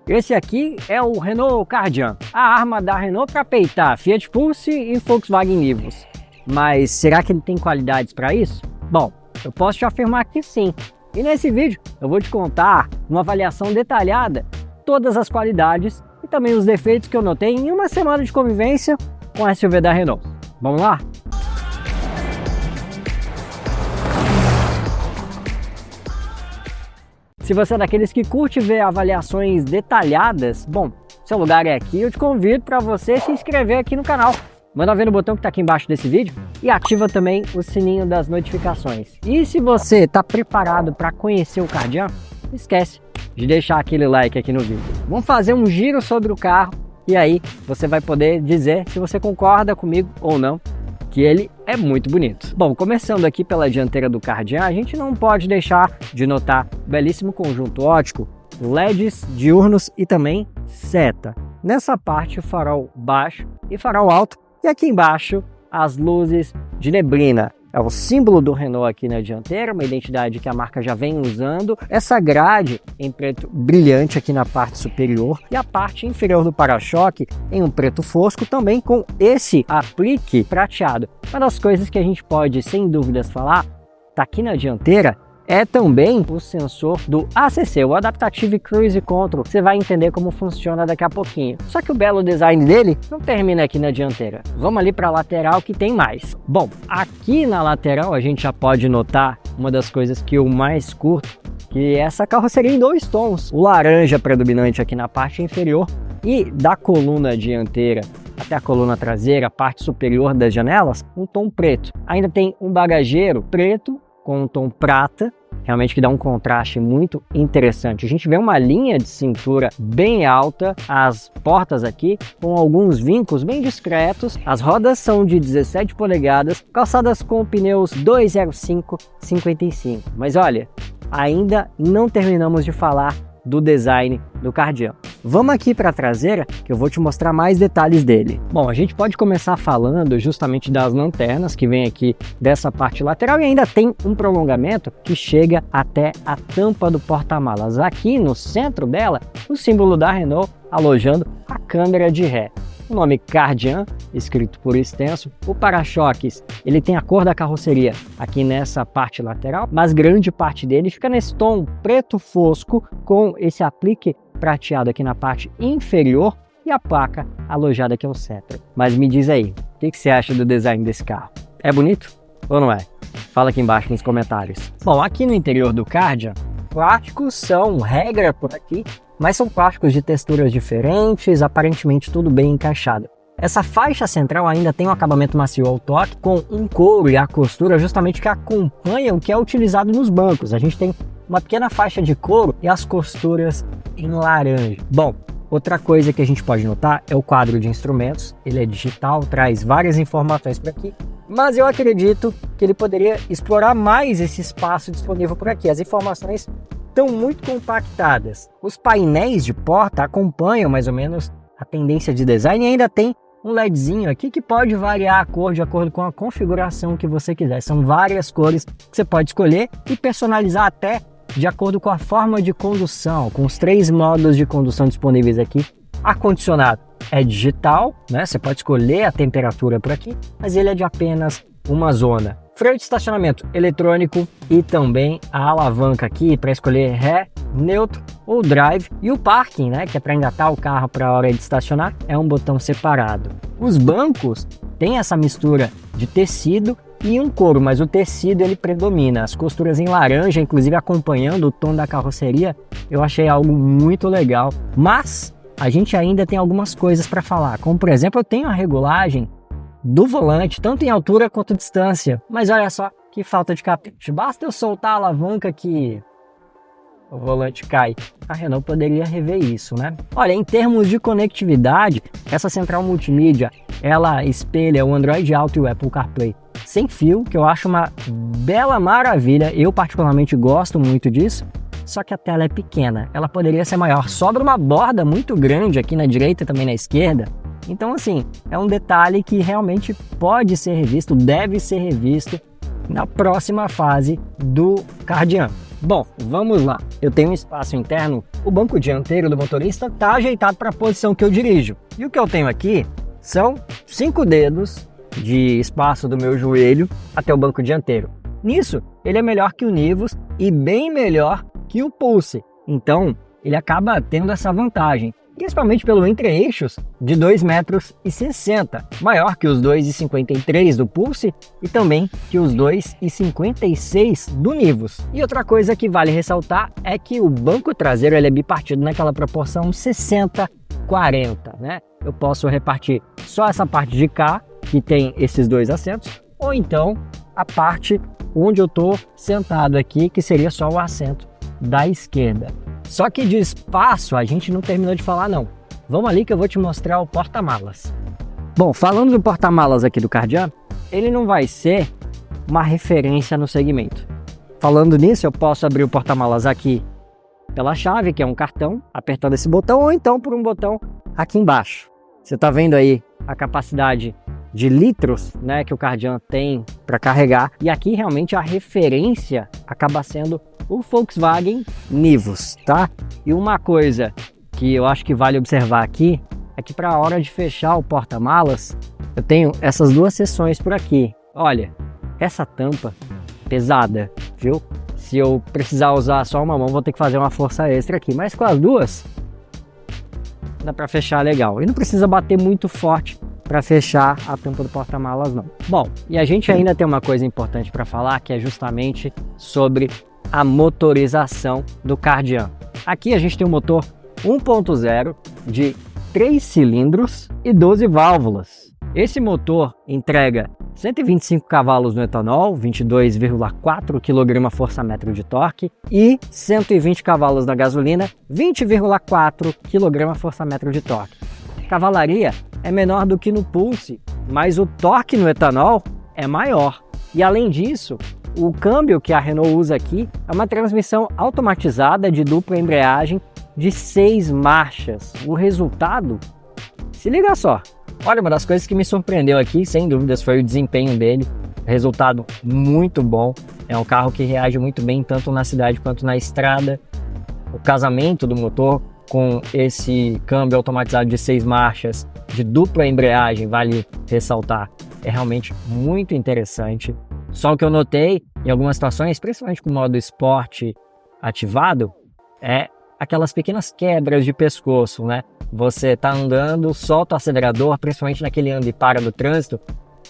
Esse aqui é o Renault Kardian, a arma da Renault para peitar Fiat Pulse e Volkswagen Nivus. Mas será que ele tem qualidades para isso? Bom, eu posso te afirmar que sim. E nesse vídeo eu vou te contar uma avaliação detalhada, todas as qualidades e também os defeitos que eu notei em uma semana de convivência com a SUV da Renault. Vamos lá? Se você é daqueles que curte ver avaliações detalhadas, bom, seu lugar é aqui. Eu te convido para você se inscrever aqui no canal. Manda ver no botão que está aqui embaixo desse vídeo e ativa também o sininho das notificações. E se você está preparado para conhecer o Kardian, não esquece de deixar aquele like aqui no vídeo. Vamos fazer um giro sobre o carro e aí você vai poder dizer se você concorda comigo ou não, que ele é muito bonito. Bom, começando aqui pela dianteira do Kardian, a gente não pode deixar de notar o belíssimo conjunto óptico, LEDs diurnos e também seta. Nessa parte, farol baixo e farol alto, e aqui embaixo as luzes de neblina. É o símbolo do Renault aqui na dianteira, uma identidade que a marca já vem usando. Essa grade em preto brilhante aqui na parte superior e a parte inferior do para-choque em um preto fosco, também com esse aplique prateado. Uma das coisas que a gente pode, sem dúvidas, falar, tá aqui na dianteira, é também o sensor do ACC, o Adaptive Cruise Control. Você vai entender como funciona daqui a pouquinho. Só que o belo design dele não termina aqui na dianteira. Vamos ali para a lateral que tem mais. Bom, aqui na lateral a gente já pode notar uma das coisas que eu mais curto, que é essa carroceria em 2 tons. O laranja predominante aqui na parte inferior e da coluna dianteira até a coluna traseira, a parte superior das janelas, um tom preto. Ainda tem um bagageiro preto com um tom prata, realmente que dá um contraste muito interessante. A gente vê uma linha de cintura bem alta, as portas aqui com alguns vincos bem discretos, as rodas são de 17 polegadas, calçadas com pneus 205/55. Mas olha, ainda não terminamos de falar do design do Kardian. Vamos aqui para a traseira que eu vou te mostrar mais detalhes dele. Bom, a gente pode começar falando justamente das lanternas que vem aqui dessa parte lateral e ainda tem um prolongamento que chega até a tampa do porta-malas. Aqui no centro dela, o símbolo da Renault alojando a câmera de ré. O nome Kardian, escrito por extenso. O para-choques, ele tem a cor da carroceria aqui nessa parte lateral, mas grande parte dele fica nesse tom preto fosco com esse aplique prateado aqui na parte inferior e a placa alojada aqui ao centro. Mas me diz aí, o que você acha do design desse carro? É bonito ou não é? Fala aqui embaixo nos comentários. Bom, aqui no interior do Kardian, plásticos são regra por aqui, mas são plásticos de texturas diferentes, aparentemente tudo bem encaixado. Essa faixa central ainda tem um acabamento macio ao toque, com um couro e a costura justamente que acompanham o que é utilizado nos bancos. A gente tem uma pequena faixa de couro e as costuras em laranja. Bom, outra coisa que a gente pode notar é o quadro de instrumentos. Ele é digital, traz várias informações por aqui, mas eu acredito que ele poderia explorar mais esse espaço disponível por aqui. As informações estão muito compactadas. Os painéis de porta acompanham mais ou menos a tendência de design e ainda tem um LEDzinho aqui que pode variar a cor de acordo com a configuração que você quiser. São várias cores que você pode escolher e personalizar até de acordo com a forma de condução, com os 3 modos de condução disponíveis aqui. Ar-condicionado é digital, né? Você pode escolher a temperatura por aqui, mas ele é de apenas uma zona. Freio de estacionamento eletrônico e também a alavanca aqui para escolher ré, neutro ou drive, e o parking, né, que é para engatar o carro para a hora de estacionar, é um botão separado. Os bancos têm essa mistura de tecido e um couro, mas o tecido ele predomina. As costuras em laranja, inclusive acompanhando o tom da carroceria, eu achei algo muito legal. Mas a gente ainda tem algumas coisas para falar, como por exemplo, eu tenho a regulagem do volante, tanto em altura quanto distância. Mas olha só que falta de capricho. Basta eu soltar a alavanca que o volante cai. A Renault poderia rever isso, né? Olha, em termos de conectividade, essa central multimídia, ela espelha o Android Auto e o Apple CarPlay sem fio, que eu acho uma bela maravilha. Eu particularmente gosto muito disso. Só que a tela é pequena, ela poderia ser maior. Sobra uma borda muito grande aqui na direita e também na esquerda. Então, assim, é um detalhe que realmente pode ser revisto, deve ser revisto na próxima fase do Kardian. Bom, vamos lá. Eu tenho um espaço interno, o banco dianteiro do motorista está ajeitado para a posição que eu dirijo. E o que eu tenho aqui são 5 dedos de espaço do meu joelho até o banco dianteiro. Nisso, ele é melhor que o Nivus e bem melhor que o Pulse. Então, ele acaba tendo essa vantagem, principalmente pelo entre-eixos de 2,60 m, maior que os 2,53 do Pulse e também que os 2,56 do Nivus. E outra coisa que vale ressaltar é que o banco traseiro ele é bipartido naquela proporção 60-40, né? Eu posso repartir só essa parte de cá, que tem esses 2 assentos, ou então a parte onde eu estou sentado aqui, que seria só o assento da esquerda. Só que de espaço a gente não terminou de falar não. Vamos ali que eu vou te mostrar o porta-malas. Bom, falando do porta-malas aqui do Kardian, ele não vai ser uma referência no segmento. Falando nisso, eu posso abrir o porta-malas aqui pela chave, que é um cartão, apertando esse botão, ou então por um botão aqui embaixo. Você está vendo aí a capacidade de litros, né, que o Kardian tem para carregar, e aqui realmente a referência acaba sendo o Volkswagen Nivus, tá? E uma coisa que eu acho que vale observar aqui é que para a hora de fechar o porta-malas, eu tenho essas 2 seções por aqui. Olha, essa tampa pesada, viu? Se eu precisar usar só uma mão, vou ter que fazer uma força extra aqui, mas com as 2 dá para fechar legal. E não precisa bater muito forte para fechar a tampa do porta-malas não. Bom, e a gente ainda tem uma coisa importante para falar, que é justamente sobre a motorização do Kardian. Aqui a gente tem um motor 1.0 de 3 cilindros e 12 válvulas. Esse motor entrega 125 cavalos no etanol, 22,4 kgfm de torque, e 120 cavalos na gasolina, 20,4 kgfm de torque. Cavalaria é menor do que no Pulse, mas o torque no etanol é maior. E além disso, o câmbio que a Renault usa aqui é uma transmissão automatizada de dupla embreagem de 6 marchas. O resultado, se liga só. Olha, uma das coisas que me surpreendeu aqui, sem dúvidas, foi o desempenho dele. Resultado muito bom. É um carro que reage muito bem, tanto na cidade quanto na estrada. O casamento do motor com esse câmbio automatizado de 6 marchas, de dupla embreagem, vale ressaltar, é realmente muito interessante. Só o que eu notei em algumas situações, principalmente com o modo esporte ativado, é aquelas pequenas quebras de pescoço, né? Você tá andando, solta o acelerador, principalmente naquele anda e para do trânsito,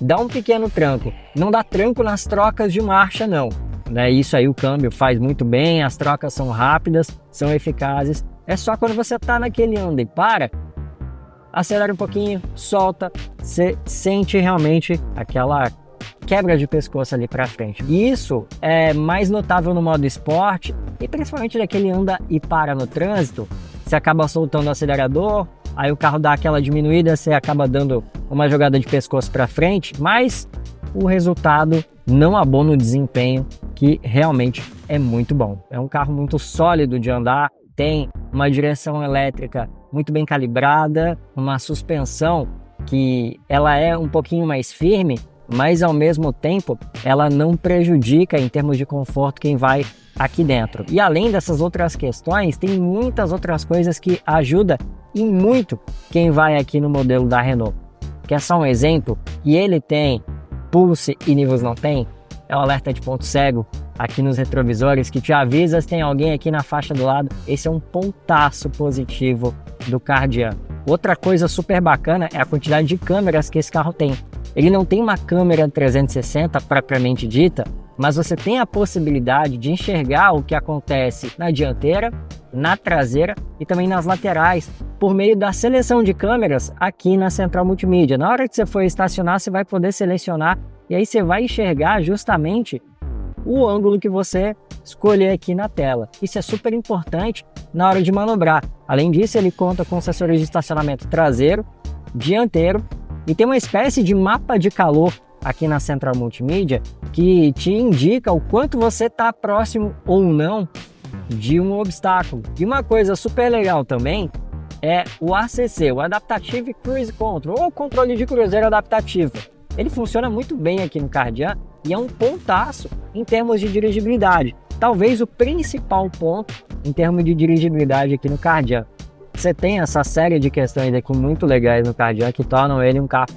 dá um pequeno tranco. Não dá tranco nas trocas de marcha não, né? Isso aí o câmbio faz muito bem, as trocas são rápidas, são eficazes. É só quando você tá naquele anda e para, acelera um pouquinho, solta, você sente realmente aquela quebra de pescoço ali para frente. E isso é mais notável no modo esporte e principalmente naquele anda e para no trânsito. Você acaba soltando o acelerador, aí o carro dá aquela diminuída, você acaba dando uma jogada de pescoço para frente, mas o resultado não abona o desempenho, que realmente é muito bom. É um carro muito sólido de andar, tem uma direção elétrica muito bem calibrada, uma suspensão que ela é um pouquinho mais firme, mas ao mesmo tempo ela não prejudica em termos de conforto quem vai aqui dentro. E além dessas outras questões, tem muitas outras coisas que ajudam e muito quem vai aqui no modelo da Renault. Quer só um exemplo? Que ele tem, Pulse e Nivus não tem? É o alerta de ponto cego aqui nos retrovisores que te avisa se tem alguém aqui na faixa do lado. Esse é um pontaço positivo do Kardian. Outra coisa super bacana é a quantidade de câmeras que esse carro tem. Ele não tem uma câmera 360 propriamente dita, mas você tem a possibilidade de enxergar o que acontece na dianteira, na traseira e também nas laterais, por meio da seleção de câmeras aqui na central multimídia. Na hora que você for estacionar, você vai poder selecionar e aí você vai enxergar justamente o ângulo que você escolher aqui na tela. Isso é super importante na hora de manobrar. Além disso, ele conta com sensores de estacionamento traseiro, dianteiro e tem uma espécie de mapa de calor aqui na central multimídia que te indica o quanto você está próximo ou não de um obstáculo. E uma coisa super legal também é o ACC, o Adaptive Cruise Control, ou controle de cruzeiro adaptativo. Ele funciona muito bem aqui no Kardian e é um pontaço em termos de dirigibilidade. talvez o principal ponto em termos de dirigibilidade aqui no Kardian. Você tem essa série de questões aqui muito legais no Kardian que tornam ele um carro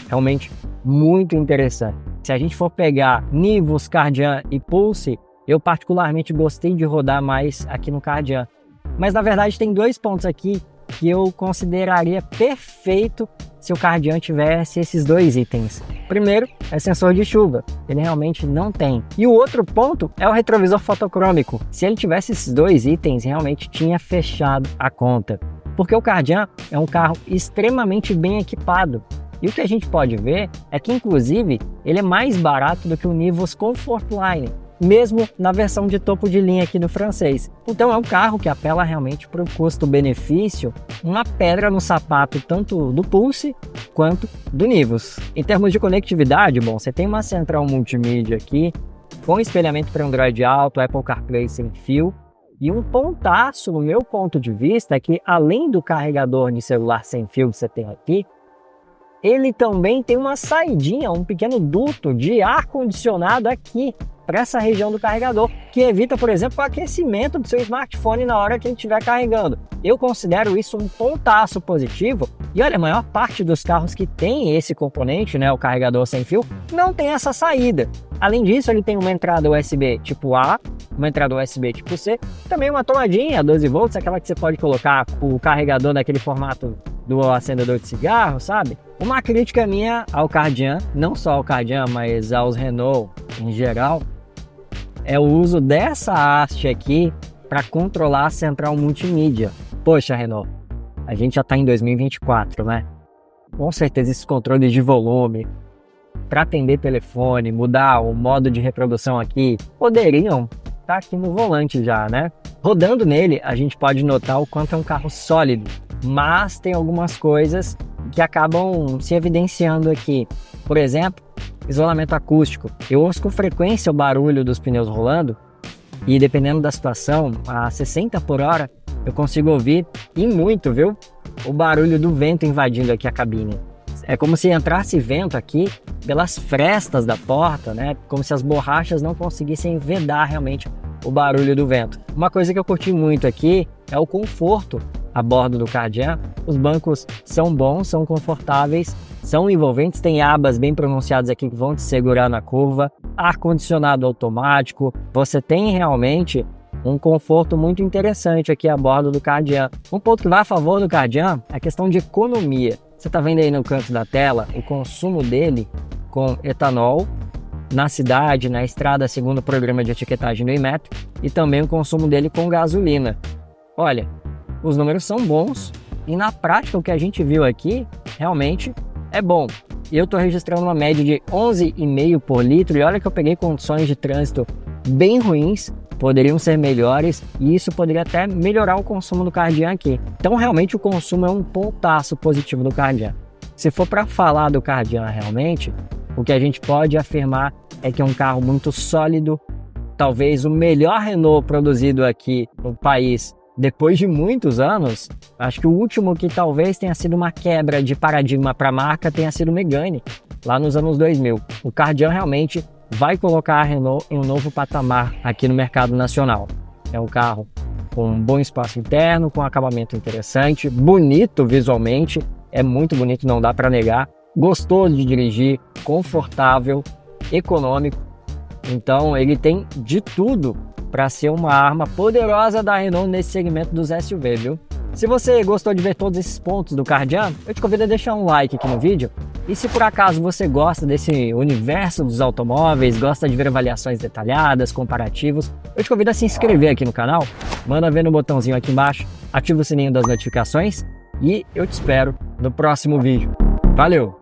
realmente muito interessante. Se a gente for pegar Nivus, Kardian e Pulse, eu particularmente gostei de rodar mais aqui no Kardian. Mas na verdade tem dois pontos aqui que eu consideraria perfeito se o Kardian tivesse esses dois itens. Primeiro é sensor de chuva, ele realmente não tem. E o outro ponto é o retrovisor fotocrômico. Se ele tivesse esses dois itens, realmente tinha fechado a conta. Porque o Kardian é um carro extremamente bem equipado. E o que a gente pode ver é que, inclusive, ele é mais barato do que o Nivus Comfortline, mesmo na versão de topo de linha aqui do francês. Então é um carro que apela realmente para o custo-benefício, uma pedra no sapato tanto do Pulse quanto do Nivus. Em termos de conectividade, bom, você tem uma central multimídia aqui, com espelhamento para Android Auto, Apple CarPlay sem fio, e um pontaço, no meu ponto de vista, é que além do carregador de celular sem fio que você tem aqui, ele também tem uma saidinha, um pequeno duto de ar-condicionado aqui para essa região do carregador, que evita, por exemplo, o aquecimento do seu smartphone na hora que ele estiver carregando. Eu considero isso um pontaço positivo. E olha, a maior parte dos carros que tem esse componente, né, o carregador sem fio, não tem essa saída. Além disso, ele tem uma entrada USB tipo A, uma entrada USB tipo C, também uma tomadinha 12 volts, aquela que você pode colocar o carregador naquele formato do acendedor de cigarro, sabe? Uma crítica minha ao Kardian, não só ao Kardian, mas aos Renault em geral, é o uso dessa haste aqui para controlar a central multimídia. Poxa, Renault, a gente já está em 2024, né? Com certeza esses controles de volume, para atender telefone, mudar o modo de reprodução aqui, poderiam estar aqui no volante já, né? Rodando nele, a gente pode notar o quanto é um carro sólido, mas tem algumas coisas que acabam se evidenciando aqui. Por exemplo, isolamento acústico. Eu ouço com frequência o barulho dos pneus rolando e, dependendo da situação, a 60 por hora eu consigo ouvir, e muito, viu? O barulho do vento invadindo aqui a cabine. É como se entrasse vento aqui pelas frestas da porta, né? Como se as borrachas não conseguissem vedar realmente o barulho do vento. Uma coisa que eu curti muito aqui é o conforto a bordo do Kardian. Os bancos são bons, são confortáveis, são envolventes, tem abas bem pronunciadas aqui que vão te segurar na curva, ar-condicionado automático, você tem realmente um conforto muito interessante aqui a bordo do Kardian. Um ponto que vai a favor do Kardian é a questão de economia. Você está vendo aí no canto da tela o consumo dele com etanol na cidade, na estrada, segundo o programa de etiquetagem do Inmetro, e também o consumo dele com gasolina. Olha, os números são bons e na prática o que a gente viu aqui realmente é bom. Eu estou registrando uma média de 11,5 por litro e olha que eu peguei condições de trânsito bem ruins, poderiam ser melhores e isso poderia até melhorar o consumo do Kardian aqui. Então realmente o consumo é um pontaço positivo do Kardian. Se for para falar do Kardian realmente, o que a gente pode afirmar é que é um carro muito sólido, talvez o melhor Renault produzido aqui no país depois de muitos anos. Acho que o último que talvez tenha sido uma quebra de paradigma para a marca tenha sido o Megane, lá nos anos 2000. O Kardian realmente vai colocar a Renault em um novo patamar aqui no mercado nacional. É um carro com um bom espaço interno, com acabamento interessante, bonito visualmente, é muito bonito, não dá para negar, gostoso de dirigir, confortável, econômico. Então ele tem de tudo para ser uma arma poderosa da Renault nesse segmento dos SUV, viu? Se você gostou de ver todos esses pontos do Kardian, eu te convido a deixar um like aqui no vídeo. E se por acaso você gosta desse universo dos automóveis, gosta de ver avaliações detalhadas, comparativos, eu te convido a se inscrever aqui no canal, manda ver no botãozinho aqui embaixo, ativa o sininho das notificações e eu te espero no próximo vídeo. Valeu!